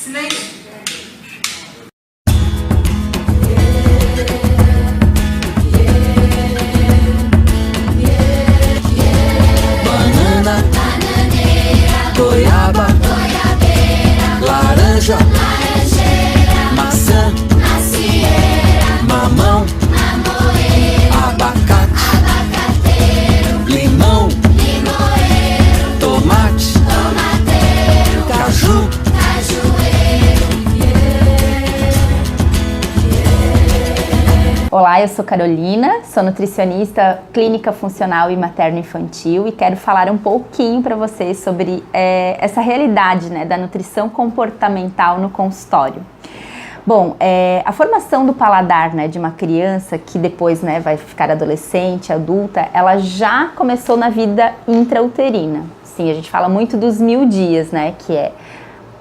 Silêncio. Banana, bananeira, goiaba, goiabeira, laranja, laranjeira, maçã, macieira, mamão, mamoeiro, abacate, abacateiro, limão, limoeiro, tomate, tomateiro, caju, cajueiro. Olá, eu sou Carolina, sou nutricionista clínica funcional e materno-infantil e quero falar um pouquinho para vocês sobre essa realidade, né, da nutrição comportamental no consultório. Bom, a formação do paladar, né, de uma criança que depois, né, vai ficar adolescente, adulta, ela já começou na vida intrauterina. Sim, a gente fala muito dos 1000 dias, né,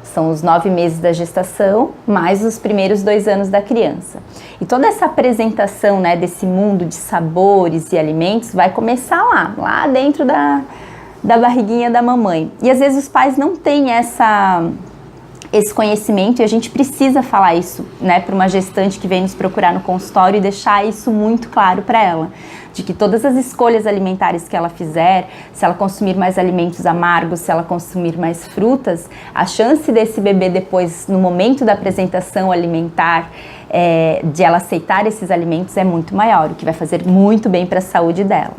são os 9 meses da gestação, mais os primeiros 2 anos da criança. E toda essa apresentação, né, desse mundo de sabores e alimentos vai começar lá dentro da barriguinha da mamãe. E às vezes os pais não têm esse conhecimento e a gente precisa falar isso, né, para uma gestante que vem nos procurar no consultório e deixar isso muito claro para ela, de que todas as escolhas alimentares que ela fizer, se ela consumir mais alimentos amargos, se ela consumir mais frutas, a chance desse bebê depois, no momento da apresentação alimentar, de ela aceitar esses alimentos é muito maior, o que vai fazer muito bem para a saúde dela.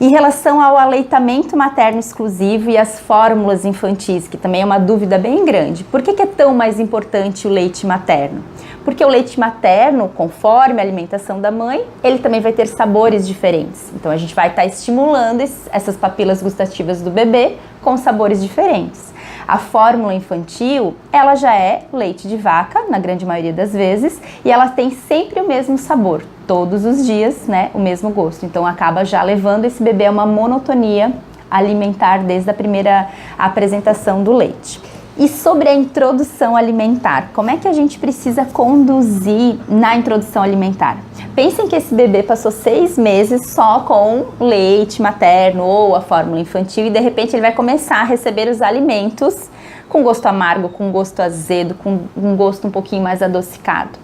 Em relação ao aleitamento materno exclusivo e as fórmulas infantis, que também é uma dúvida bem grande. Por que é tão mais importante o leite materno? Porque o leite materno, conforme a alimentação da mãe, ele também vai ter sabores diferentes. Então a gente vai estar estimulando essas papilas gustativas do bebê com sabores diferentes. A fórmula infantil, ela já é leite de vaca, na grande maioria das vezes, e ela tem sempre o mesmo sabor, todos os dias, né, o mesmo gosto. Então acaba já levando esse bebê a uma monotonia alimentar desde a primeira apresentação do leite. E sobre a introdução alimentar, como é que a gente precisa conduzir na introdução alimentar? Pensem que esse bebê passou 6 meses só com leite materno ou a fórmula infantil e de repente ele vai começar a receber os alimentos com gosto amargo, com gosto azedo, com um gosto um pouquinho mais adocicado.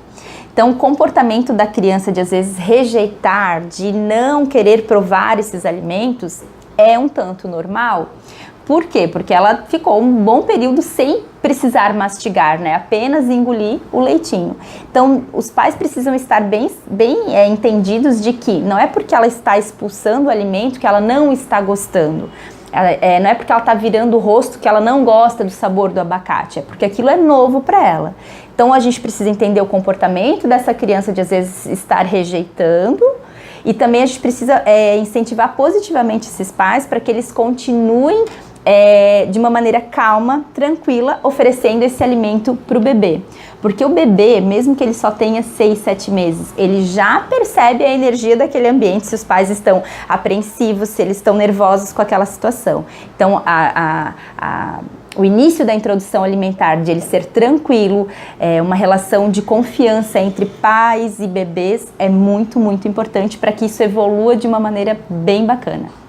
Então, o comportamento da criança de às vezes rejeitar, de não querer provar esses alimentos é um tanto normal. Por quê? Porque ela ficou um bom período sem precisar mastigar, né? Apenas engolir o leitinho. Então, os pais precisam estar bem entendidos de que não é porque ela está expulsando o alimento que ela não está gostando. Não é porque ela está virando o rosto que ela não gosta do sabor do abacate, é porque aquilo é novo para ela. Então, a gente precisa entender o comportamento dessa criança de às vezes estar rejeitando. E também a gente precisa incentivar positivamente esses pais para que eles continuem de uma maneira calma, tranquila, oferecendo esse alimento para o bebê. Porque o bebê, mesmo que ele só tenha 6, 7 meses, ele já percebe a energia daquele ambiente, se os pais estão apreensivos, se eles estão nervosos com aquela situação. Então, o início da introdução alimentar, de ele ser tranquilo, uma relação de confiança entre pais e bebês é muito, muito importante para que isso evolua de uma maneira bem bacana.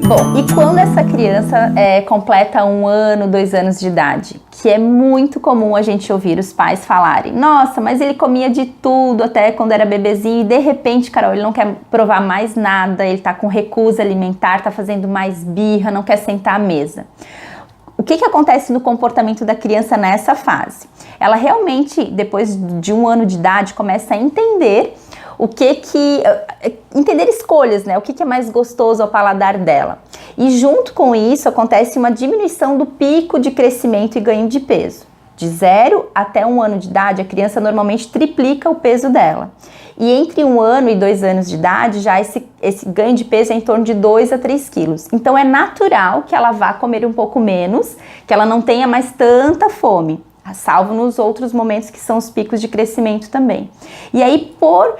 Bom, e quando essa criança completa 1 ano, 2 anos de idade? Que é muito comum a gente ouvir os pais falarem: nossa, mas ele comia de tudo até quando era bebezinho e de repente, Carol, ele não quer provar mais nada, ele tá com recusa alimentar, tá fazendo mais birra, não quer sentar à mesa. O que acontece no comportamento da criança nessa fase? Ela realmente, depois de 1 ano de idade, começa a entender entender escolhas, né? O que é mais gostoso ao paladar dela. E junto com isso acontece uma diminuição do pico de crescimento e ganho de peso. De 0 até 1 ano de idade, a criança normalmente triplica o peso dela. E entre 1 ano e 2 anos de idade, já esse ganho de peso é em torno de 2 a 3 quilos. Então é natural que ela vá comer um pouco menos, que ela não tenha mais tanta fome, salvo nos outros momentos que são os picos de crescimento também. E aí, por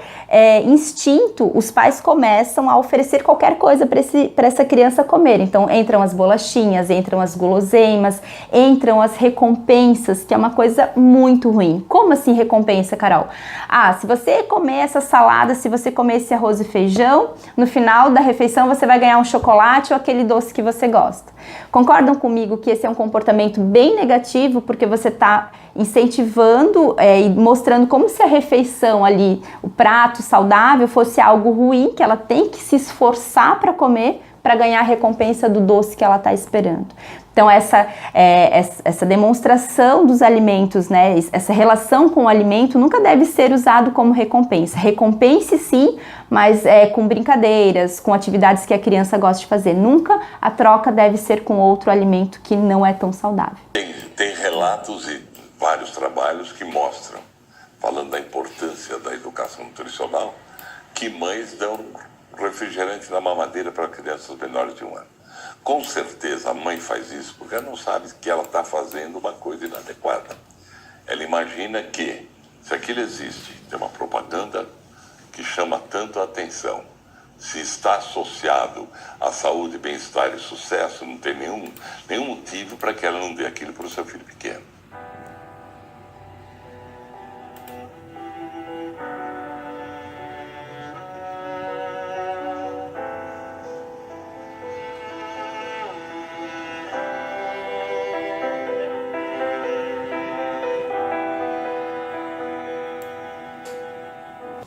instinto, os pais começam a oferecer qualquer coisa para essa criança comer. Então, entram as bolachinhas, entram as guloseimas, entram as recompensas, que é uma coisa muito ruim. Como assim recompensa, Carol? Ah, se você comer essa salada, se você comer esse arroz e feijão, no final da refeição você vai ganhar um chocolate ou aquele doce que você gosta. Concordam comigo que esse é um comportamento bem negativo, porque você está incentivando e mostrando como se a refeição ali, o prato saudável, fosse algo ruim, que ela tem que se esforçar para comer, para ganhar a recompensa do doce que ela está esperando. Então essa demonstração dos alimentos, né, essa relação com o alimento nunca deve ser usado como recompensa. Recompense sim, mas com brincadeiras, com atividades que a criança gosta de fazer. Nunca a troca deve ser com outro alimento que não é tão saudável. Tem relatos e vários trabalhos que mostram, falando da importância da educação nutricional, que mães dão refrigerante na mamadeira para crianças menores de 1 ano. Com certeza a mãe faz isso porque ela não sabe que ela está fazendo uma coisa inadequada. Ela imagina que, se aquilo existe, tem uma propaganda que chama tanto a atenção, se está associado à saúde, bem-estar e sucesso, não tem nenhum motivo para que ela não dê aquilo para o seu filho pequeno.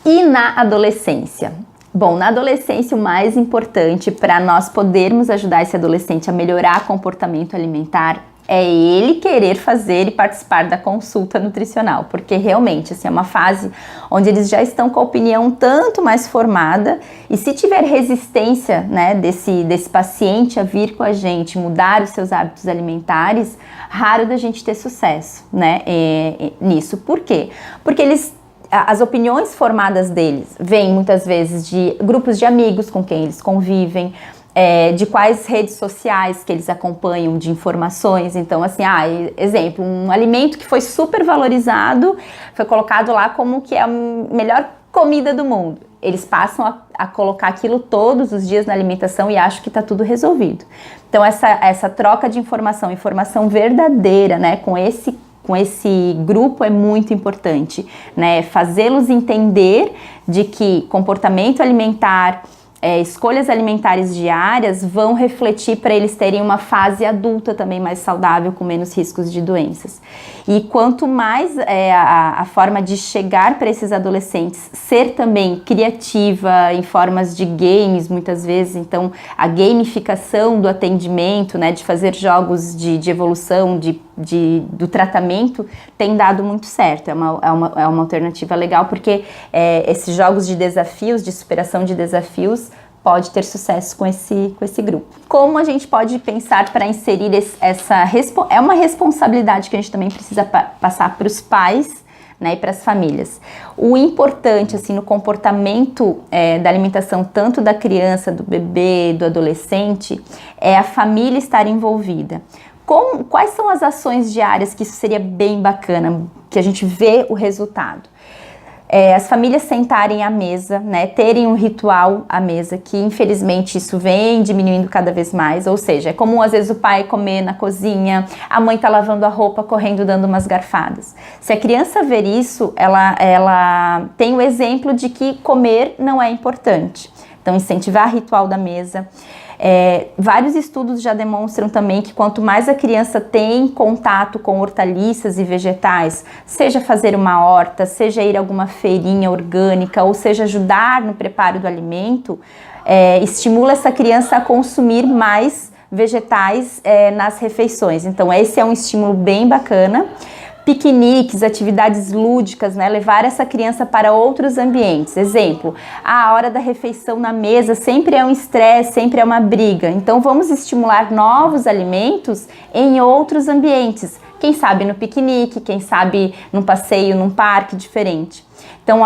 E na adolescência? Bom, na adolescência o mais importante para nós podermos ajudar esse adolescente a melhorar comportamento alimentar é ele querer fazer e participar da consulta nutricional, porque realmente assim, é uma fase onde eles já estão com a opinião um tanto mais formada, e se tiver resistência, né, desse paciente a vir com a gente, mudar os seus hábitos alimentares, raro da gente ter sucesso, né, nisso. Por quê? Porque as opiniões formadas deles vêm muitas vezes de grupos de amigos com quem eles convivem, de quais redes sociais que eles acompanham de informações. Então, assim, exemplo, um alimento que foi super valorizado, foi colocado lá como que é a melhor comida do mundo. Eles passam a colocar aquilo todos os dias na alimentação e acham que está tudo resolvido. Então, essa troca de informação verdadeira, né, com esse grupo é muito importante, né? Fazê-los entender de que comportamento alimentar, escolhas alimentares diárias vão refletir para eles terem uma fase adulta também mais saudável, com menos riscos de doenças. E quanto mais a forma de chegar para esses adolescentes ser também criativa, em formas de games muitas vezes, então a gamificação do atendimento, né, de fazer jogos de evolução, do tratamento, tem dado muito certo. É uma alternativa legal, porque esses jogos de desafios, de superação de desafios, pode ter sucesso com esse grupo. Como a gente pode pensar para inserir é uma responsabilidade que a gente também precisa passar para os pais, né, e para as famílias. O importante assim, no comportamento da alimentação, tanto da criança, do bebê, do adolescente, é a família estar envolvida. Quais são as ações diárias que isso seria bem bacana, que a gente vê o resultado? As famílias sentarem à mesa, né, terem um ritual à mesa, que infelizmente isso vem diminuindo cada vez mais, ou seja, é comum às vezes o pai comer na cozinha, a mãe tá lavando a roupa, correndo, dando umas garfadas. Se a criança ver isso, ela tem o exemplo de que comer não é importante. Então, incentivar ritual da mesa, Vários estudos já demonstram também que quanto mais a criança tem contato com hortaliças e vegetais, seja fazer uma horta, seja ir a alguma feirinha orgânica, ou seja ajudar no preparo do alimento, estimula essa criança a consumir mais vegetais nas refeições. Então esse é um estímulo bem bacana. Piqueniques, atividades lúdicas, né? Levar essa criança para outros ambientes. Exemplo, a hora da refeição na mesa sempre é um estresse, sempre é uma briga. Então vamos estimular novos alimentos em outros ambientes. Quem sabe no piquenique, quem sabe num passeio, num parque diferente. Então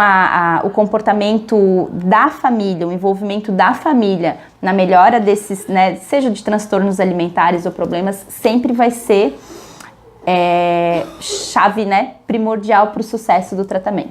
o comportamento da família, o envolvimento da família na melhora desses, né, seja de transtornos alimentares ou problemas, sempre vai ser chave, né, primordial para o sucesso do tratamento.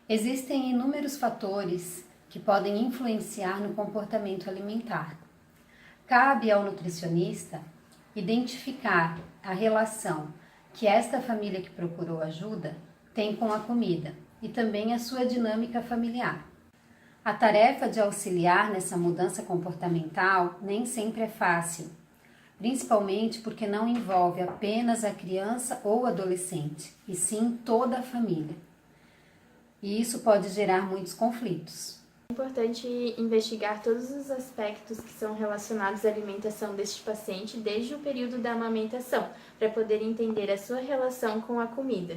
Existem inúmeros fatores que podem influenciar no comportamento alimentar. Cabe ao nutricionista identificar a relação que esta família que procurou ajuda tem com a comida e também a sua dinâmica familiar. A tarefa de auxiliar nessa mudança comportamental nem sempre é fácil, principalmente porque não envolve apenas a criança ou adolescente, e sim toda a família. E isso pode gerar muitos conflitos. É importante investigar todos os aspectos que são relacionados à alimentação deste paciente desde o período da amamentação, para poder entender a sua relação com a comida.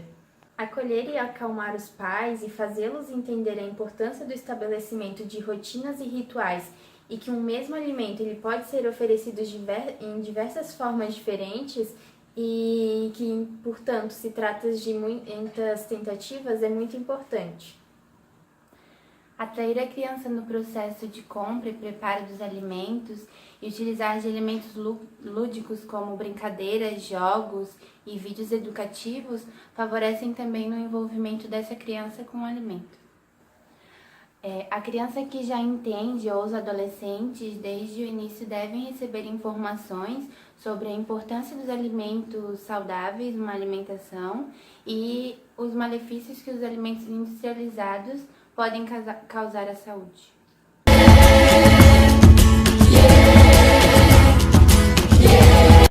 Acolher e acalmar os pais e fazê-los entender a importância do estabelecimento de rotinas e rituais e que um mesmo alimento ele pode ser oferecido em diversas formas diferentes e que, portanto, se trata de muitas tentativas, é muito importante. Atrair a criança no processo de compra e preparo dos alimentos e utilizar de elementos lúdicos como brincadeiras, jogos e vídeos educativos favorecem também no envolvimento dessa criança com o alimento. A criança que já entende ou os adolescentes desde o início devem receber informações sobre a importância dos alimentos saudáveis numa alimentação e os malefícios que os alimentos industrializados podem causar à saúde.